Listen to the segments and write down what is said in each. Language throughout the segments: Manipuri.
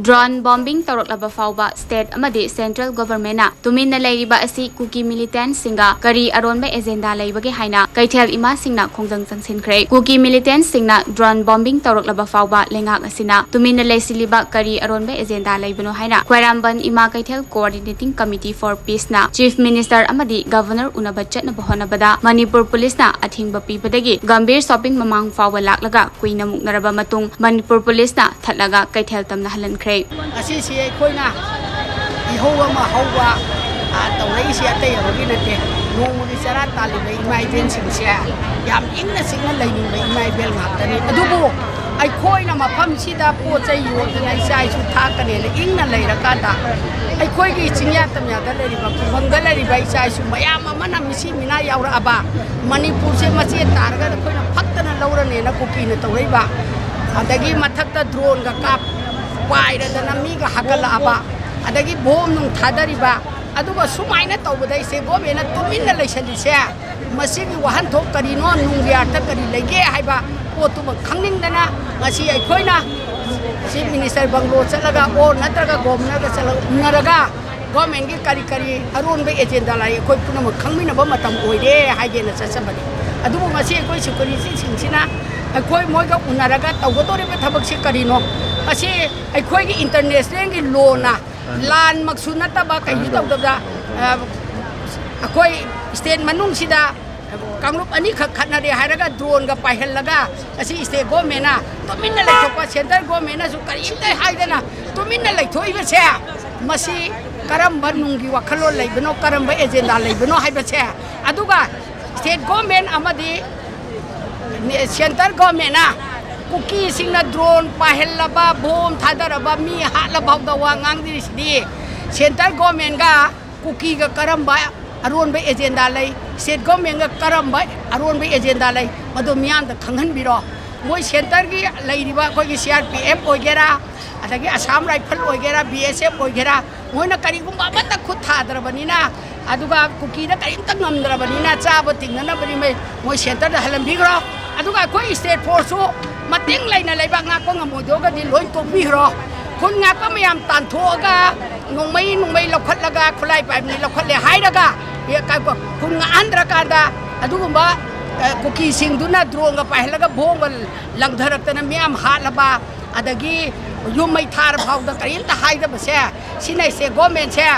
ड्रोन बॉम्बिंग तौरक्लबा फाउबा स्टेट अमदी सेंट्रल गवर्नमेंट तुमिन्ना लेरिबा असि कुकी मिलिटेंट सिंगा करी अरोनबा एजेंडा लेबगे हाइना कैथेल इमा सिंगना खोंजंग चंगसिनख्रे कुकी मिलिटेंट सिंगना ड्रोन बॉम्बिंग तौरक्लबा फाउबा लेंगाक असिना तुमिन्ना लेसिलिबा करी अरोनबा एजेंडा लेबनो हाइना क्वारामबन Ima Keithel coordinating committee for peace ना चीफ मिनिस्टर अमदी गवर्नर उनबा चटनबा होनबदा मणिपुर पुलिस ना अथिंगबा पीबदगी गंभीर शॉपिंग ममांग फाउबा लाक्लगा कुइना मुकनरबा मतुंग मणिपुर पुलिस ना थटलगा कैथेल तमना हलन असीसी अखोइना इहौ अमा हौवा तौरईसे अतै अबगी नते नोंमुगी चरा तालिबा इमा इबेनसिंगसे याम इंगना सिंगना लैनिंगबा इमा इबेल ngaktani adubu अखोइना मफमसिदा पोचै योदना इसाइसु थाकनेले इंगना लैरकादा अखोइगी चिंया तमयादा लैरिबा खुंगंगा लैरिबा इसाइसु मयाम अमना मिसि मिना यावराबा मणिपुर से मचे तारगा अखोइना फक्तना लौरनेना कुकीना तौरैबा अदगी मथक्ता ड्रोन का काप पायरदना मीगा हगलाबा अदगी बोम नुं थादरिबा अदुगा सुमाइना तौबदा इसे गोमेना तुमिन्ना लैसलिसे मसिगी वहन थोक करिनो नुंगियार्थ करि लेगे हाइबा पोतुबा खंगनिंगदना मसि अखोइना चीफ मिनिस्टर बंगलो चलगा ओ नत्रगा गवर्नर चलगा उनरगा गवर्नमेंट की करी करी अरोनबे एजेंडा लाई अखोइ पुनम खंगमिनबा मतम ओइरे हाइजेना चसबनि अदुबो मसि अखोइ सिक्युरिटी सिंसिना अखोइ मोइगा उनरगा तौगदोरिबा थबकसि करिनो असी अखोइगी इंटरनेशनल की लोना लान मक्सु नतबा कई तौदबदा अखोइ स्टेट मनुंगसिदा कांगलुप अनी खखनरे हायरगा ड्रोन गा पाइहलगा असी स्टेट गवर्नमेंट तुमिन्ना लैथोपा सेंट्रल गवर्नमेंट सु करिमते हाइदना तुमिन्ना लैथोइबसे मसी करम नुंगी वखलो लैबनो करम एजेंडा लैबनो हाइबसे अदुगा स्टेट गवर्नमेंट अमदी सेंट्रल गवर्नमेंट कुकी सिंगना ड्रोन पाहेलबा बोम थादरबा मी हालबावदा वा nganगदिरिसदि सेंट्रल गवर्नमेंट गा कुकी गा करमबा अरोनबे एजेंडा लै स्टेट गवर्नमेंट गा करमबा अरोनबे एजेंडा लै मदो मियाम दा खंगहनबिरो मोय सेंटर गी लैरिबा कोगी CRPF ओइगेरा अदगी Assam rifle ओइगेरा BSF ओइगेरा Moyna करिगुंबा अमता खुद थादरबनिना अदुगा कुकी ना करिमता ngमदरबनिना चाबो तिंगनबनि मोय सेंटर दा हलमबिग्रो अदुगा कोई स्टेट फोर्स मतिंग लाइना Laiba ngako ngamodoga di loi tokbihro khun ngako mayam tanthoga nongmai lokhatlaga khulai paibni lokhatle hairaga ye ka khun andra kada adugumba kuki singduna drone ga pahlaga bhongal langdharaktana miyam halaba adagi yumai thar phawda karinta haida base sinai se government se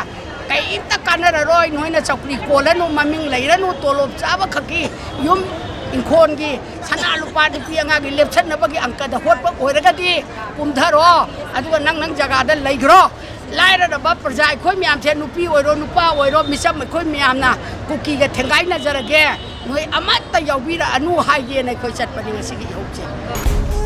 kainta kanara roi noina chakri kolanu maming lairanu tolop chaba khaki yum इंखोनगी सना लुपा नुपी अंगागी लेप्सनबगी अंकदा होटप ओइरगदी पुमधरो अदुगा नंग जगादा लैग्रो लाइरदबा प्रजा खोइ म्याम से नुपी ओइरो नुपा ओइरो मिसम खोइ म्यामना कुकी गा थेंगाइ नजरगे नोइ अमत्ता याउबिरा अनु हाइगे नै खोइ चटपनि ngasiगी हौचे